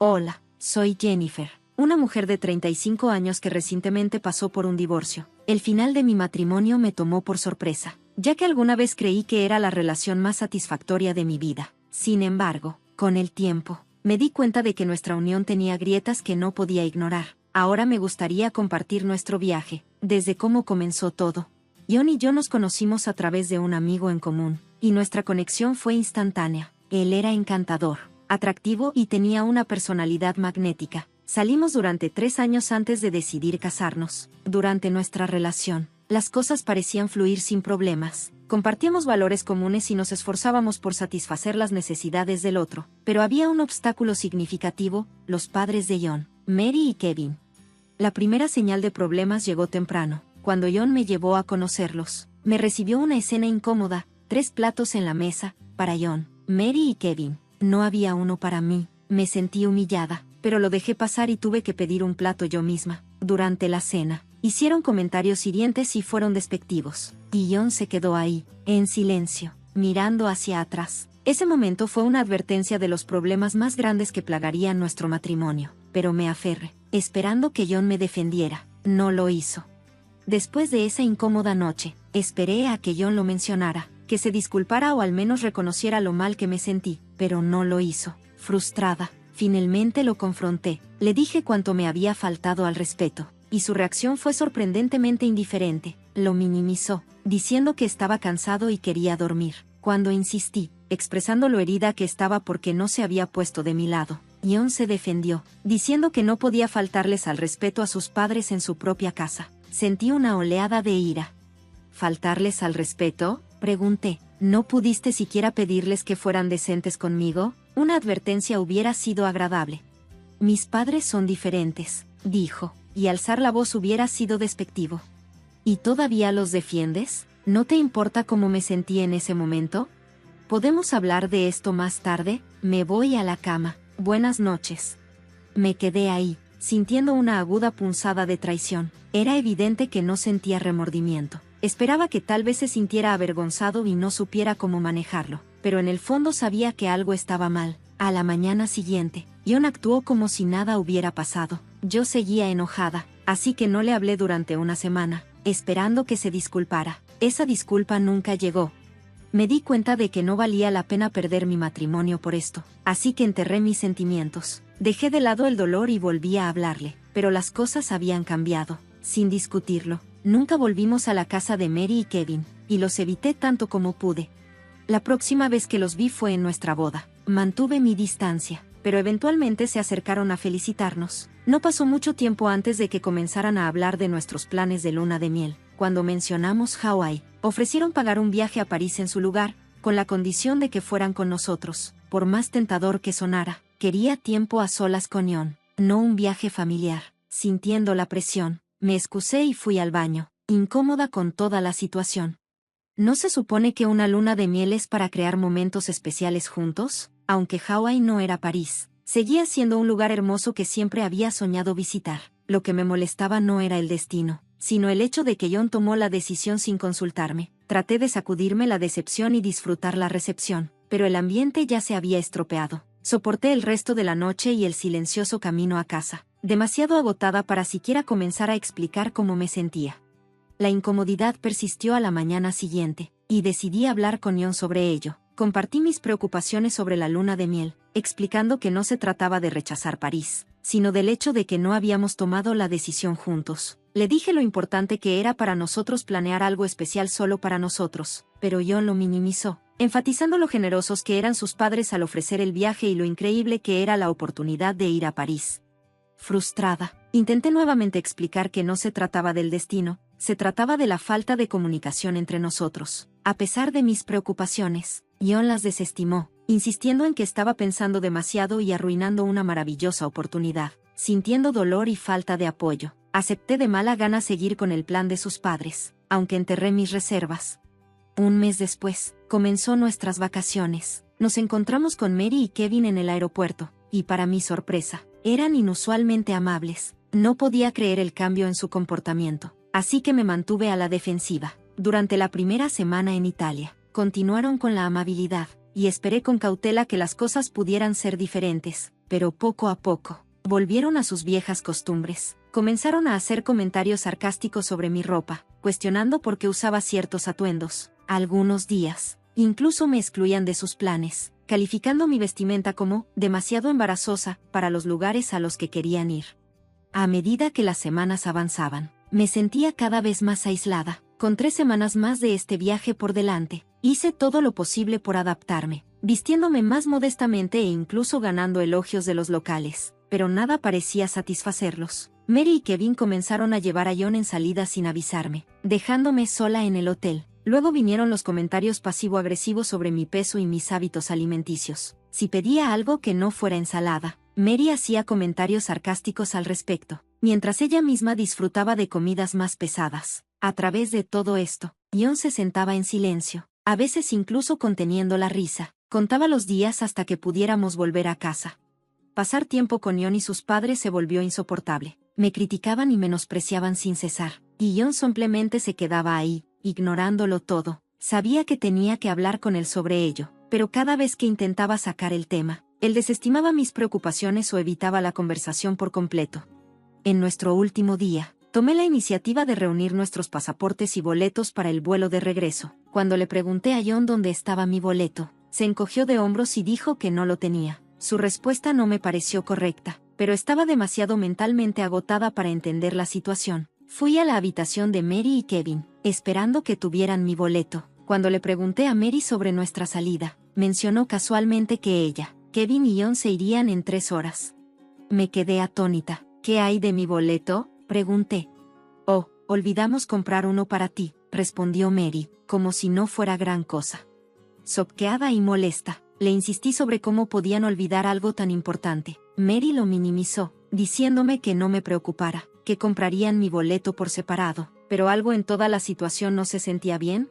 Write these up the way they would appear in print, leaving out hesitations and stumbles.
Hola, soy Jennifer, una mujer de 35 años que recientemente pasó por un divorcio. El final de mi matrimonio me tomó por sorpresa, ya que alguna vez creí que era la relación más satisfactoria de mi vida. Sin embargo, con el tiempo, me di cuenta de que nuestra unión tenía grietas que no podía ignorar. Ahora me gustaría compartir nuestro viaje, desde cómo comenzó todo. John y yo nos conocimos a través de un amigo en común, y nuestra conexión fue instantánea. Él era encantador, atractivo y tenía una personalidad magnética. Salimos durante 3 años antes de decidir casarnos. Durante nuestra relación, las cosas parecían fluir sin problemas. Compartíamos valores comunes y nos esforzábamos por satisfacer las necesidades del otro. Pero había un obstáculo significativo: los padres de John, Mary y Kevin. La primera señal de problemas llegó temprano, cuando John me llevó a conocerlos. Me recibió una escena incómoda: 3 platos en la mesa, para John, Mary y Kevin. No había uno para mí. Me sentí humillada, pero lo dejé pasar y tuve que pedir un plato yo misma. Durante la cena, hicieron comentarios hirientes y fueron despectivos. Y John se quedó ahí, en silencio, mirando hacia atrás. Ese momento fue una advertencia de los problemas más grandes que plagarían nuestro matrimonio. Pero me aferré, esperando que John me defendiera. No lo hizo. Después de esa incómoda noche, esperé a que John lo mencionara, que se disculpara o al menos reconociera lo mal que me sentí, pero no lo hizo. Frustrada, finalmente lo confronté. Le dije cuánto me había faltado al respeto, y su reacción fue sorprendentemente indiferente. Lo minimizó, diciendo que estaba cansado y quería dormir. Cuando insistí, expresando lo herida que estaba porque no se había puesto de mi lado, John se defendió, diciendo que no podía faltarles al respeto a sus padres en su propia casa. Sentí una oleada de ira. ¿Faltarles al respeto?, pregunté. ¿No pudiste siquiera pedirles que fueran decentes conmigo? Una advertencia hubiera sido agradable. Mis padres son diferentes, dijo, y alzar la voz hubiera sido despectivo. ¿Y todavía los defiendes? ¿No te importa cómo me sentí en ese momento? ¿Podemos hablar de esto más tarde? Me voy a la cama. Buenas noches. Me quedé ahí, sintiendo una aguda punzada de traición. Era evidente que no sentía remordimiento. Esperaba que tal vez se sintiera avergonzado y no supiera cómo manejarlo, pero en el fondo sabía que algo estaba mal. A la mañana siguiente, John actuó como si nada hubiera pasado. Yo seguía enojada, así que no le hablé durante una semana, esperando que se disculpara. Esa disculpa nunca llegó. Me di cuenta de que no valía la pena perder mi matrimonio por esto, así que enterré mis sentimientos. Dejé de lado el dolor y volví a hablarle, pero las cosas habían cambiado. Sin discutirlo, nunca volvimos a la casa de Mary y Kevin, y los evité tanto como pude. La próxima vez que los vi fue en nuestra boda. Mantuve mi distancia, pero eventualmente se acercaron a felicitarnos. No pasó mucho tiempo antes de que comenzaran a hablar de nuestros planes de luna de miel. Cuando mencionamos Hawái, ofrecieron pagar un viaje a París en su lugar, con la condición de que fueran con nosotros. Por más tentador que sonara, quería tiempo a solas con John, no un viaje familiar. Sintiendo la presión, me excusé y fui al baño, incómoda con toda la situación. ¿No se supone que una luna de miel es para crear momentos especiales juntos? Aunque Hawái no era París, seguía siendo un lugar hermoso que siempre había soñado visitar. Lo que me molestaba no era el destino, sino el hecho de que John tomó la decisión sin consultarme. Traté de sacudirme la decepción y disfrutar la recepción, pero el ambiente ya se había estropeado. Soporté el resto de la noche y el silencioso camino a casa, demasiado agotada para siquiera comenzar a explicar cómo me sentía. La incomodidad persistió a la mañana siguiente, y decidí hablar con John sobre ello. Compartí mis preocupaciones sobre la luna de miel, explicando que no se trataba de rechazar París, sino del hecho de que no habíamos tomado la decisión juntos. Le dije lo importante que era para nosotros planear algo especial solo para nosotros, pero John lo minimizó, enfatizando lo generosos que eran sus padres al ofrecer el viaje y lo increíble que era la oportunidad de ir a París. Frustrada, intenté nuevamente explicar que no se trataba del destino, se trataba de la falta de comunicación entre nosotros. A pesar de mis preocupaciones, John las desestimó, insistiendo en que estaba pensando demasiado y arruinando una maravillosa oportunidad. Sintiendo dolor y falta de apoyo, acepté de mala gana seguir con el plan de sus padres, aunque enterré mis reservas. Un mes después, comenzó nuestras vacaciones. Nos encontramos con Mary y Kevin en el aeropuerto, y para mi sorpresa, eran inusualmente amables. No podía creer el cambio en su comportamiento, así que me mantuve a la defensiva. Durante la primera semana en Italia, continuaron con la amabilidad, y esperé con cautela que las cosas pudieran ser diferentes, pero poco a poco, volvieron a sus viejas costumbres. Comenzaron a hacer comentarios sarcásticos sobre mi ropa, cuestionando por qué usaba ciertos atuendos. Algunos días, incluso me excluían de sus planes, calificando mi vestimenta como demasiado embarazosa para los lugares a los que querían ir. A medida que las semanas avanzaban, me sentía cada vez más aislada. Con 3 semanas más de este viaje por delante, hice todo lo posible por adaptarme, vistiéndome más modestamente e incluso ganando elogios de los locales, pero nada parecía satisfacerlos. Mary y Kevin comenzaron a llevar a John en salidas sin avisarme, dejándome sola en el hotel. Luego vinieron los comentarios pasivo-agresivos sobre mi peso y mis hábitos alimenticios. Si pedía algo que no fuera ensalada, Mary hacía comentarios sarcásticos al respecto, mientras ella misma disfrutaba de comidas más pesadas. A través de todo esto, John se sentaba en silencio, a veces incluso conteniendo la risa. Contaba los días hasta que pudiéramos volver a casa. Pasar tiempo con John y sus padres se volvió insoportable. Me criticaban y menospreciaban sin cesar, y John simplemente se quedaba ahí, ignorándolo todo. Sabía que tenía que hablar con él sobre ello, pero cada vez que intentaba sacar el tema, él desestimaba mis preocupaciones o evitaba la conversación por completo. En nuestro último día, tomé la iniciativa de reunir nuestros pasaportes y boletos para el vuelo de regreso. Cuando le pregunté a John dónde estaba mi boleto, se encogió de hombros y dijo que no lo tenía. Su respuesta no me pareció correcta, pero estaba demasiado mentalmente agotada para entender la situación. Fui a la habitación de Mary y Kevin, esperando que tuvieran mi boleto. Cuando le pregunté a Mary sobre nuestra salida, mencionó casualmente que ella, Kevin y John se irían en 3 horas. Me quedé atónita. ¿Qué hay de mi boleto?, pregunté. Oh, olvidamos comprar uno para ti, respondió Mary, como si no fuera gran cosa. Choqueada y molesta, le insistí sobre cómo podían olvidar algo tan importante. Mary lo minimizó, diciéndome que no me preocupara, que comprarían mi boleto por separado, pero algo en toda la situación no se sentía bien.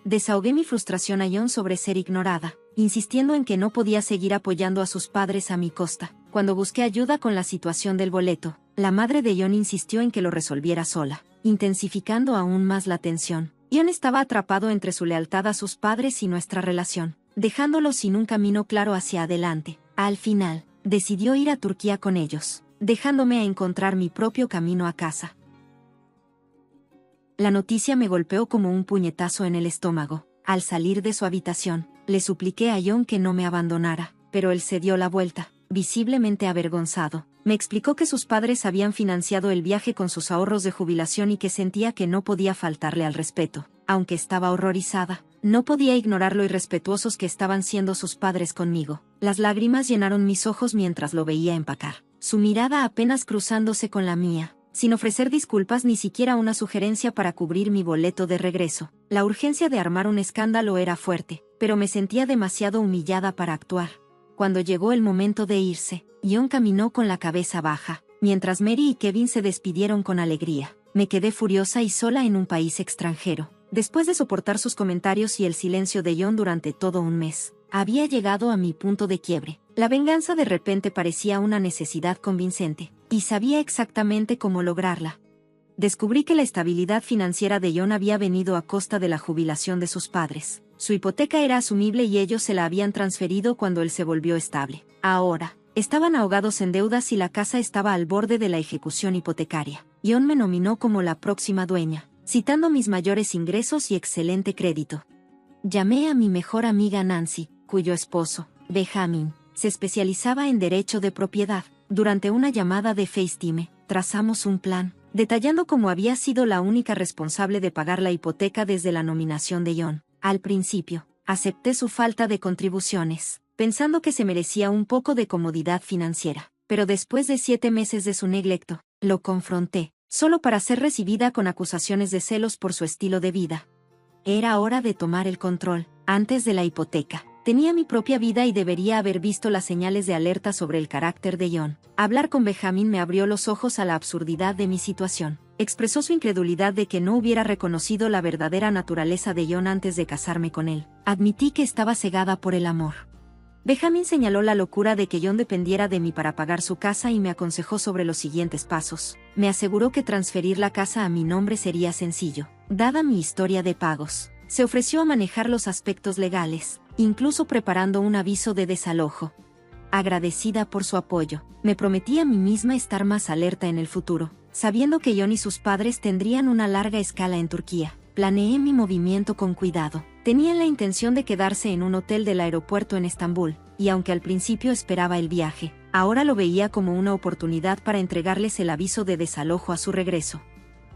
Desahogué mi frustración a John sobre ser ignorada, insistiendo en que no podía seguir apoyando a sus padres a mi costa. Cuando busqué ayuda con la situación del boleto, la madre de John insistió en que lo resolviera sola, intensificando aún más la tensión. John estaba atrapado entre su lealtad a sus padres y nuestra relación, dejándolo sin un camino claro hacia adelante. Al final, decidió ir a Turquía con ellos, dejándome a encontrar mi propio camino a casa. La noticia me golpeó como un puñetazo en el estómago. Al salir de su habitación, le supliqué a John que no me abandonara, pero él se dio la vuelta, visiblemente avergonzado. Me explicó que sus padres habían financiado el viaje con sus ahorros de jubilación y que sentía que no podía faltarle al respeto. Aunque estaba horrorizada, no podía ignorar lo irrespetuosos que estaban siendo sus padres conmigo. Las lágrimas llenaron mis ojos mientras lo veía empacar, su mirada apenas cruzándose con la mía, sin ofrecer disculpas ni siquiera una sugerencia para cubrir mi boleto de regreso. La urgencia de armar un escándalo era fuerte, pero me sentía demasiado humillada para actuar. Cuando llegó el momento de irse, John caminó con la cabeza baja, mientras Mary y Kevin se despidieron con alegría. Me quedé furiosa y sola en un país extranjero. Después de soportar sus comentarios y el silencio de John durante todo un mes, había llegado a mi punto de quiebre. La venganza de repente parecía una necesidad convincente, y sabía exactamente cómo lograrla. Descubrí que la estabilidad financiera de John había venido a costa de la jubilación de sus padres. Su hipoteca era asumible y ellos se la habían transferido cuando él se volvió estable. Ahora, estaban ahogados en deudas y la casa estaba al borde de la ejecución hipotecaria. John me nominó como la próxima dueña, citando mis mayores ingresos y excelente crédito. Llamé a mi mejor amiga Nancy, cuyo esposo, Benjamin, se especializaba en derecho de propiedad. Durante una llamada de FaceTime, trazamos un plan, detallando cómo había sido la única responsable de pagar la hipoteca desde la nominación de John. Al principio, acepté su falta de contribuciones, pensando que se merecía un poco de comodidad financiera, pero después de 7 meses de su neglecto, lo confronté, solo para ser recibida con acusaciones de celos por su estilo de vida. Era hora de tomar el control, antes de la hipoteca. Tenía mi propia vida y debería haber visto las señales de alerta sobre el carácter de John. Hablar con Benjamin me abrió los ojos a la absurdidad de mi situación. Expresó su incredulidad de que no hubiera reconocido la verdadera naturaleza de John antes de casarme con él. Admití que estaba cegada por el amor. Benjamin señaló la locura de que John dependiera de mí para pagar su casa y me aconsejó sobre los siguientes pasos. Me aseguró que transferir la casa a mi nombre sería sencillo, dada mi historia de pagos. Se ofreció a manejar los aspectos legales, incluso preparando un aviso de desalojo. Agradecida por su apoyo, me prometí a mí misma estar más alerta en el futuro, sabiendo que John y sus padres tendrían una larga escala en Turquía. Planeé mi movimiento con cuidado. Tenían la intención de quedarse en un hotel del aeropuerto en Estambul, y aunque al principio esperaba el viaje, ahora lo veía como una oportunidad para entregarles el aviso de desalojo a su regreso.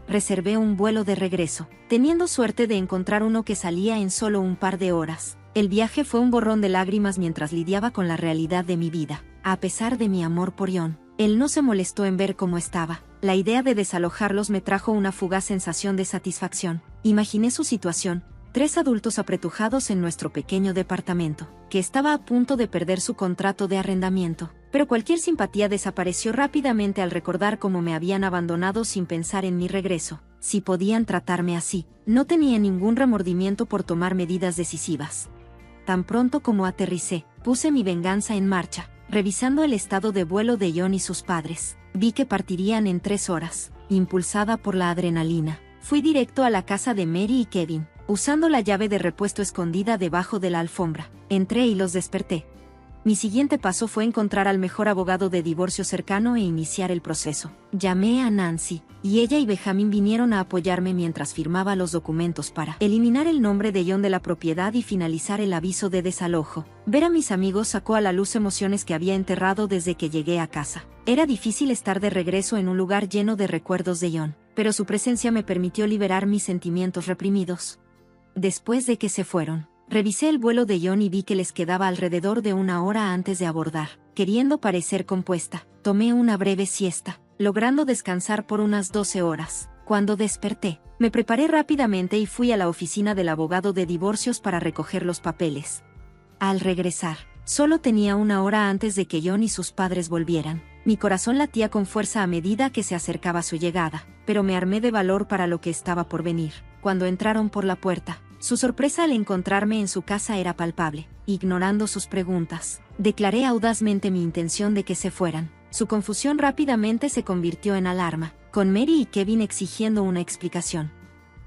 Reservé un vuelo de regreso, teniendo suerte de encontrar uno que salía en solo un par de horas. El viaje fue un borrón de lágrimas mientras lidiaba con la realidad de mi vida. A pesar de mi amor por John, él no se molestó en ver cómo estaba. La idea de desalojarlos me trajo una fugaz sensación de satisfacción. Imaginé su situación, 3 adultos apretujados en nuestro pequeño departamento, que estaba a punto de perder su contrato de arrendamiento. Pero cualquier simpatía desapareció rápidamente al recordar cómo me habían abandonado sin pensar en mi regreso. Si podían tratarme así, no tenía ningún remordimiento por tomar medidas decisivas. Tan pronto como aterricé, puse mi venganza en marcha, revisando el estado de vuelo de John y sus padres. Vi que partirían en 3 horas. Impulsada por la adrenalina, fui directo a la casa de Mary y Kevin, usando la llave de repuesto escondida debajo de la alfombra. Entré y los desperté. Mi siguiente paso fue encontrar al mejor abogado de divorcio cercano e iniciar el proceso. Llamé a Nancy, y ella y Benjamin vinieron a apoyarme mientras firmaba los documentos para eliminar el nombre de John de la propiedad y finalizar el aviso de desalojo. Ver a mis amigos sacó a la luz emociones que había enterrado desde que llegué a casa. Era difícil estar de regreso en un lugar lleno de recuerdos de John, pero su presencia me permitió liberar mis sentimientos reprimidos. Después de que se fueron, revisé el vuelo de John y vi que les quedaba alrededor de 1 hora antes de abordar. Queriendo parecer compuesta, tomé una breve siesta, logrando descansar por unas 12 horas. Cuando desperté, me preparé rápidamente y fui a la oficina del abogado de divorcios para recoger los papeles. Al regresar, solo tenía 1 hora antes de que John y sus padres volvieran. Mi corazón latía con fuerza a medida que se acercaba su llegada, pero me armé de valor para lo que estaba por venir. Cuando entraron por la puerta, su sorpresa al encontrarme en su casa era palpable. Ignorando sus preguntas, declaré audazmente mi intención de que se fueran. Su confusión rápidamente se convirtió en alarma, con Mary y Kevin exigiendo una explicación.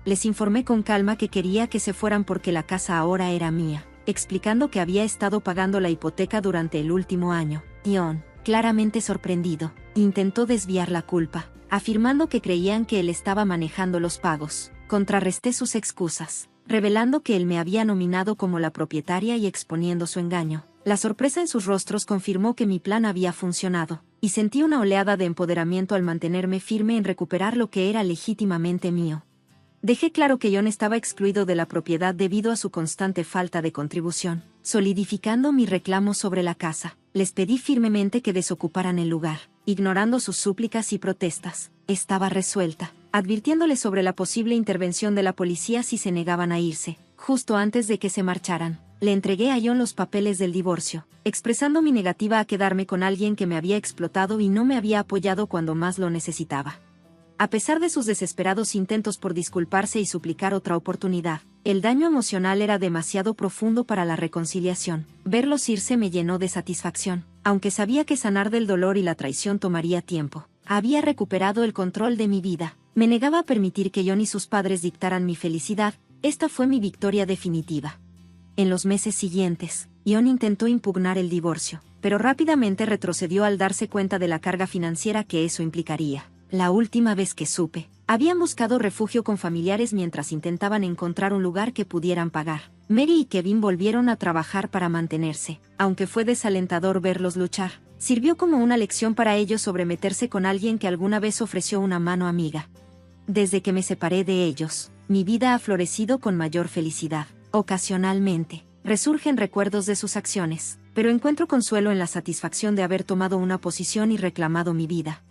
Les informé con calma que quería que se fueran porque la casa ahora era mía, explicando que había estado pagando la hipoteca durante el último año. John, claramente sorprendido, intentó desviar la culpa, afirmando que creían que él estaba manejando los pagos. Contrarresté sus excusas, revelando que él me había nominado como la propietaria y exponiendo su engaño. La sorpresa en sus rostros confirmó que mi plan había funcionado, y sentí una oleada de empoderamiento al mantenerme firme en recuperar lo que era legítimamente mío. Dejé claro que John estaba excluido de la propiedad debido a su constante falta de contribución, solidificando mi reclamo sobre la casa. Les pedí firmemente que desocuparan el lugar, ignorando sus súplicas y protestas. Estaba resuelta, advirtiéndoles sobre la posible intervención de la policía si se negaban a irse. Justo antes de que se marcharan, le entregué a John los papeles del divorcio, expresando mi negativa a quedarme con alguien que me había explotado y no me había apoyado cuando más lo necesitaba. A pesar de sus desesperados intentos por disculparse y suplicar otra oportunidad, el daño emocional era demasiado profundo para la reconciliación. Verlos irse me llenó de satisfacción, aunque sabía que sanar del dolor y la traición tomaría tiempo. Había recuperado el control de mi vida. Me negaba a permitir que John y sus padres dictaran mi felicidad. Esta fue mi victoria definitiva. En los meses siguientes, John intentó impugnar el divorcio, pero rápidamente retrocedió al darse cuenta de la carga financiera que eso implicaría. La última vez que supe, habían buscado refugio con familiares mientras intentaban encontrar un lugar que pudieran pagar. Mary y Kevin volvieron a trabajar para mantenerse. Aunque fue desalentador verlos luchar, sirvió como una lección para ellos sobre meterse con alguien que alguna vez ofreció una mano amiga. Desde que me separé de ellos, mi vida ha florecido con mayor felicidad. Ocasionalmente, resurgen recuerdos de sus acciones, pero encuentro consuelo en la satisfacción de haber tomado una posición y reclamado mi vida.